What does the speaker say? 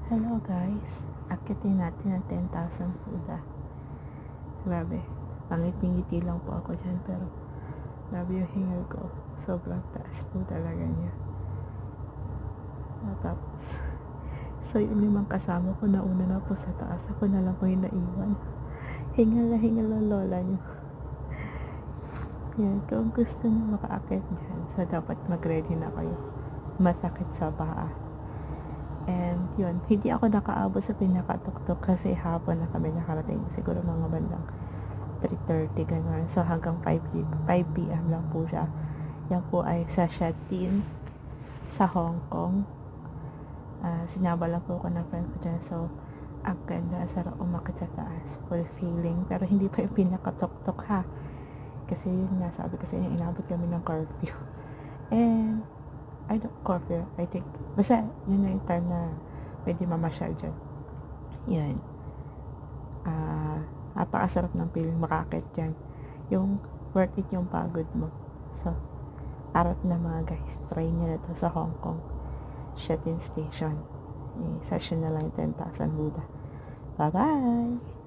Hello guys, akitin natin ang 10,000 Buddha. Grabe, pangiti-ngiti lang po ako dyan pero grabe yung hingal ko. Sobrang taas po talaga niya. Tapos, so yung limang kasama ko nauna na po sa taas. Ako na lang po yung naiwan. Hingal ang lola niyo. Yan, kung gusto niyo makaakit dyan, so dapat mag-ready na kayo. Masakit sa paa. And yun, hindi ako nakaabot sa pinakatuktok kasi hapon na kami nakarating. Siguro mga bandang 3:30 gano'n. So hanggang 5 p.m. lang po siya. Yan po ay sa Shatin sa Hong Kong. Sinama lang po ako ng friend ko dyan. So ang ganda, sarap umakit sa taas. Fulfilling. Pero hindi pa yung pinakatuktok ha. Kasi yun nga, sabi kasi inabot kami ng curfew. And I don't curfew, I think. Basta, yun na yung time na pwede mamasyal dyan. Yun. Napakasarap ng feeling makakit dyan. Yung worth it yung pagod mo. So, arat na mga guys. Try nyo na to sa Hong Kong. Shatin Station. Session na lang yung 10,000 Buddha. Bye-bye!